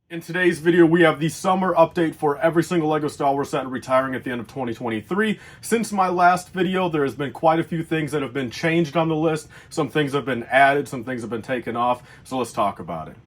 In today's video, we have the summer update for every single LEGO Star Wars set retiring at the end of 2023. Since my last video, there has been quite a few things that have been changed on the list. Some things have been added, some things have been taken off. So let's talk about it.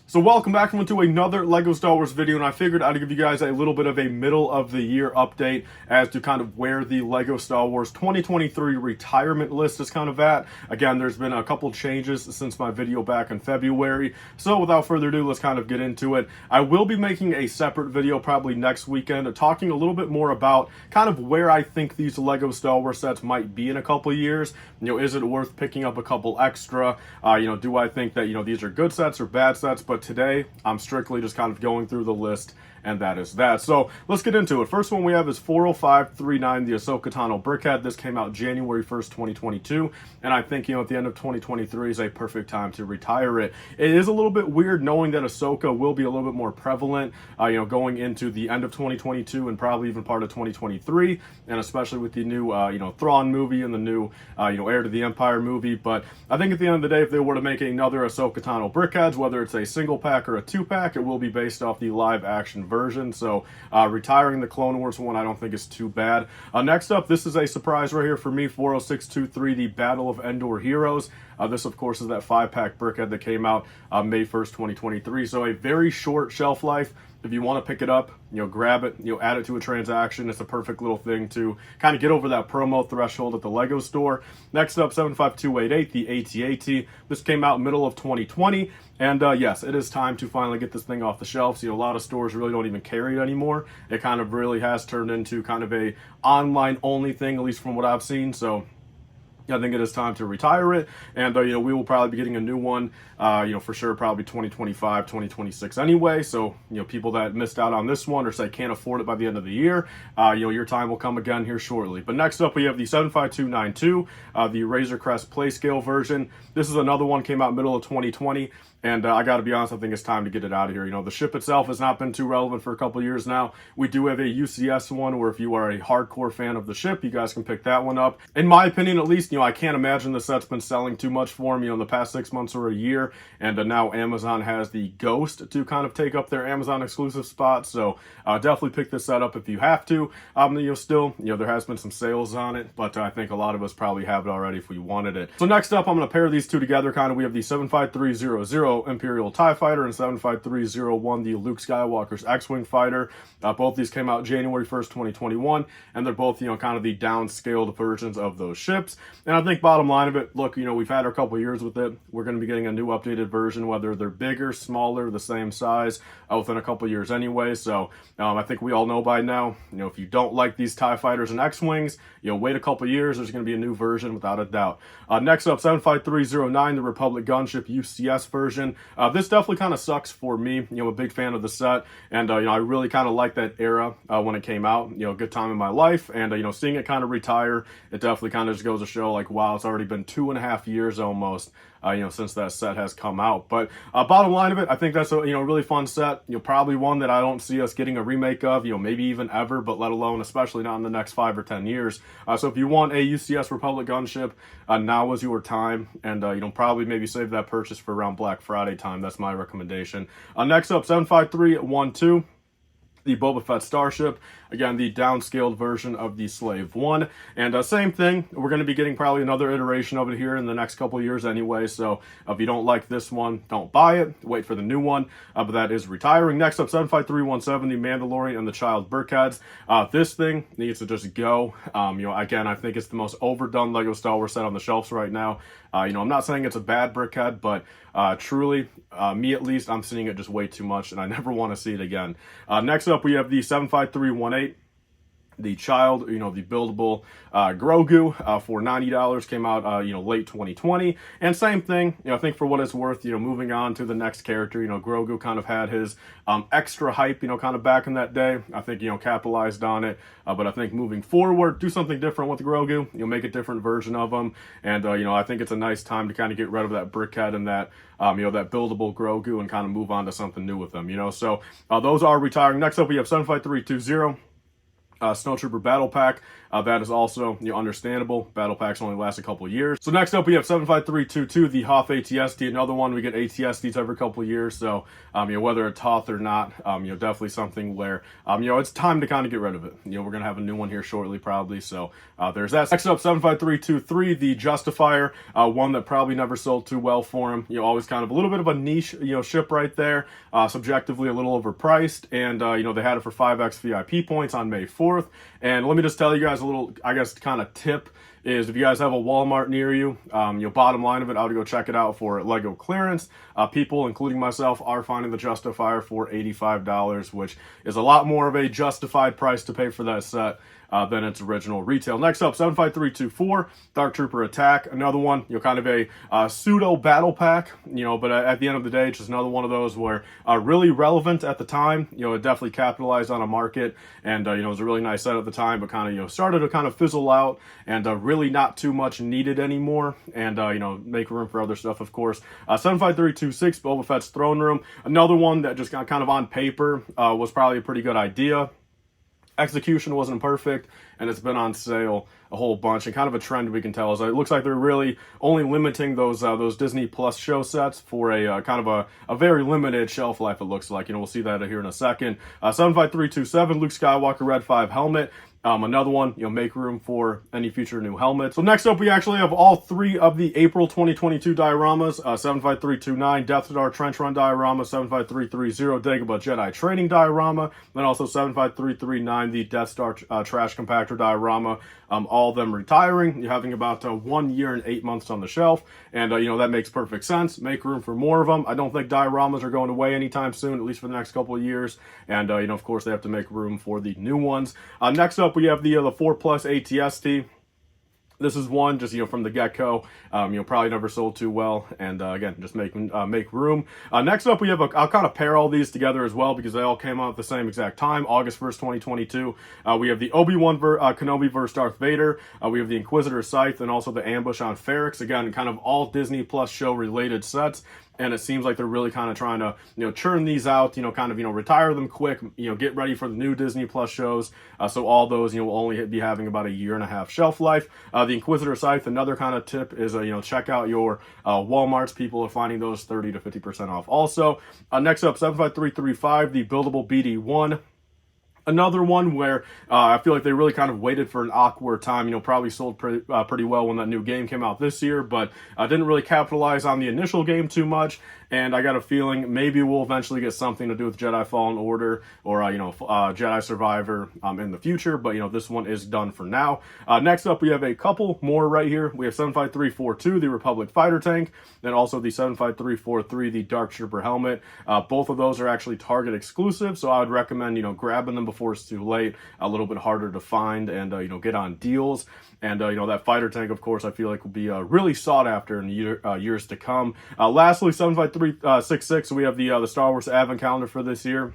So welcome back to another LEGO Star Wars video, and I figured I'd give you guys a little bit of a middle of the year update as to kind of where the LEGO Star Wars 2023 retirement list is kind of at. Again, there's been a couple changes since my video back in February, so without further ado, let's kind of get into it. I will be making a separate video probably next weekend talking a little bit more about kind of where I think these LEGO Star Wars sets might be in a couple years. Is it worth picking up a couple extra? Do I think that, these are good sets or bad sets? But today, I'm strictly just kind of going through the list, and that is that. So let's get into it. First one we have is 40539, the Ahsoka Tano brickhead. This came out January 1st, 2022, and I think, at the end of 2023 is a perfect time to retire it. It is a little bit weird knowing that Ahsoka will be a little bit more prevalent, going into the end of 2022 and probably even part of 2023, and especially with the new, Thrawn movie and the new, Heir to the Empire movie. But I think at the end of the day, if they were to make another Ahsoka Tano brickheads, whether it's a single pack or a two pack, it will be based off the live action version. So retiring the Clone Wars one I don't think is too bad. Next up, this is a surprise right here for me, 40623, the Battle of Endor Heroes. This, of course, is that 5-pack brickhead that came out May 1st, 2023. So a very short shelf life. If you want to pick it up, grab it, add it to a transaction. It's a perfect little thing to kind of get over that promo threshold at the LEGO store. Next up, 75288, the AT-AT. This came out middle of 2020. And yes, it is time to finally get this thing off the shelves. A lot of stores really don't even carry it anymore. It kind of really has turned into kind of a online only thing, at least from what I've seen. So I think it is time to retire it, and we will probably be getting a new one, for sure, probably 2025, 2026 anyway. So, people that missed out on this one or say can't afford it by the end of the year, your time will come again here shortly. But next up, we have the 75292, the Razor Crest Playscale version. This is another one, came out middle of 2020. And I got to be honest, I think it's time to get it out of here. The ship itself has not been too relevant for a couple years now. We do have a UCS one where if you are a hardcore fan of the ship, you guys can pick that one up. In my opinion, at least, I can't imagine the set's been selling too much for me in the past 6 months or a year. And now Amazon has the Ghost to kind of take up their Amazon exclusive spot. So definitely pick this set up if you have to. Still, there has been some sales on it, but I think a lot of us probably have it already if we wanted it. So next up, I'm going to pair these two together. We have the 75300 Imperial TIE Fighter and 75301, the Luke Skywalker's X-Wing Fighter. Both these came out January 1st, 2021, and they're both, kind of the downscaled versions of those ships. And I think bottom line of it, look, we've had a couple years with it. We're going to be getting a new updated version, whether they're bigger, smaller, the same size, within a couple years anyway. So I think we all know by now, if you don't like these TIE Fighters and X-Wings, wait a couple years, there's going to be a new version without a doubt. Next up, 75309, the Republic Gunship UCS version. This definitely kind of sucks for me. I'm a big fan of the set, and I really kind of like that era when it came out. Good time in my life, and seeing it kind of retire, it definitely kind of just goes to show, like, wow, it's already been 2.5 years almost. Since that set has come out. But bottom line of it, I think that's a really fun set. Probably one that I don't see us getting a remake of, maybe even ever, but let alone especially not in the next 5 or 10 years. So if you want a UCS Republic gunship, now is your time, and probably maybe save that purchase for around Black Friday time. That's my recommendation. Next up, 75312. The Boba Fett Starship, again, the downscaled version of the Slave 1. And same thing, we're going to be getting probably another iteration of it here in the next couple years anyway. So if you don't like this one, don't buy it. Wait for the new one. But that is retiring. Next up, 75317, the Mandalorian and the Child Brickheads. This thing needs to just go. Again, I think it's the most overdone LEGO Star Wars set on the shelves right now. I'm not saying it's a bad brickhead, but truly, me at least, I'm seeing it just way too much, and I never want to see it again. Next up, we have the 75318. The child, the buildable Grogu for $90 came out, late 2020. And same thing, I think for what it's worth, moving on to the next character, Grogu kind of had his extra hype, kind of back in that day. I think, capitalized on it. But I think moving forward, do something different with Grogu, make a different version of him. And, I think it's a nice time to kind of get rid of that brickhead and that, that buildable Grogu and kind of move on to something new with them, So those are retiring. Next up, we have 75320. Snowtrooper Battle Pack. That is also, understandable. Battle packs only last a couple of years. So next up we have 75322, the Hoth ATST. Another one, we get ATSTs every couple of years. So, whether it's Hoth or not, definitely something where, it's time to kind of get rid of it. We're going to have a new one here shortly probably. So there's that. Next up, 75323, the Justifier. One that probably never sold too well for him. Always kind of a little bit of a niche, ship right there. Subjectively a little overpriced. And, they had it for 5x VIP points on May 4th. And let me just tell you guys a little, I guess, kind of tip is if you guys have a Walmart near you, bottom line of it, I would go check it out for Lego clearance. People, including myself, are finding the Justifier for $85, which is a lot more of a justified price to pay for that set than its original retail. Next up, 75324, Dark Trooper Attack. Another one, kind of a pseudo battle pack, but at the end of the day, it's just another one of those where really relevant at the time. It definitely capitalized on a market, and it was a really nice set at the time, but kind of started to kind of fizzle out, and really not too much needed anymore, and make room for other stuff, of course. 75326, Boba Fett's Throne Room. Another one that just got kind of on paper was probably a pretty good idea. Execution wasn't perfect, and it's been on sale a whole bunch, and kind of a trend we can tell is that it looks like they're really only limiting those Disney Plus show sets for a kind of a very limited shelf life, it looks like. We'll see that here in a second. 75327, Luke Skywalker Red 5 helmet. Another one, make room for any future new helmets. So next up, we actually have all three of the April 2022 dioramas. 75329, Death Star Trench Run diorama, 75330, Dagobah Jedi Training diorama, then also 75339, the Death Star Trash Compactor diorama. All of them retiring. You're having about 1 year and 8 months on the shelf, and that makes perfect sense. Make room for more of them. I don't think dioramas are going away anytime soon, at least for the next couple of years, and of course they have to make room for the new ones. Next up, we have the 4 Plus ATST. This is one just, from the get-go, probably never sold too well. And again, just make room. Next up, we have I'll kind of pair all these together as well because they all came out at the same exact time, August 1st, 2022. We have the Obi-Wan Kenobi vs. Darth Vader. We have the Inquisitor Scythe and also the Ambush on Ferrix. Again, kind of all Disney Plus show related sets. And it seems like they're really kind of trying to, churn these out, kind of, retire them quick, get ready for the new Disney Plus shows. So all those, will only be having about a 1.5 year shelf life. The Inquisitor Scythe, another kind of tip is, check out your Walmarts. People are finding those 30 to 50% off also. Next up, 75335, the buildable BD1. Another one where I feel like they really kind of waited for an awkward time. Probably sold pretty well when that new game came out this year, but didn't really capitalize on the initial game too much. And I got a feeling maybe we'll eventually get something to do with Jedi Fallen Order or, Jedi Survivor in the future. But, this one is done for now. Next up, we have a couple more right here. We have 75342, the Republic Fighter Tank, and also the 75343, the Dark Trooper Helmet. Both of those are actually Target exclusive, so I would recommend, grabbing them before it's too late. A little bit harder to find and, get on deals. And, that fighter tank, of course, I feel like will be really sought after in years to come. Lastly, 75366, we have the Star Wars Advent Calendar for this year.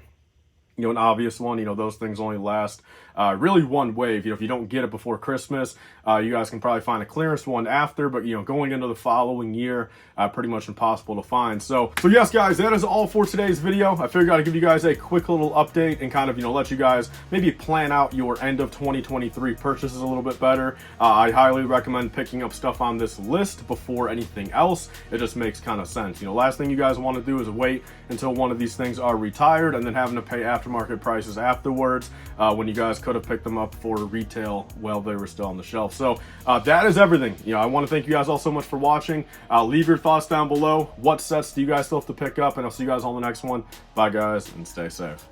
An obvious one, those things only last really one wave. If you don't get it before Christmas, you guys can probably find a clearance one after, but going into the following year, pretty much impossible to find. So yes, guys, that is all for today's video. I figured I'd give you guys a quick little update and kind of, let you guys maybe plan out your end of 2023 purchases a little bit better. I highly recommend picking up stuff on this list before anything else. It just makes kind of sense. Last thing you guys want to do is wait until one of these things are retired and then having to pay aftermarket prices afterwards when you guys could have picked them up for retail while they were still on the shelf. So that is everything. I want to thank you guys all so much for watching. Leave your thoughts down below. What sets do you guys still have to pick up? And I'll see you guys on the next one. Bye, guys, and stay safe.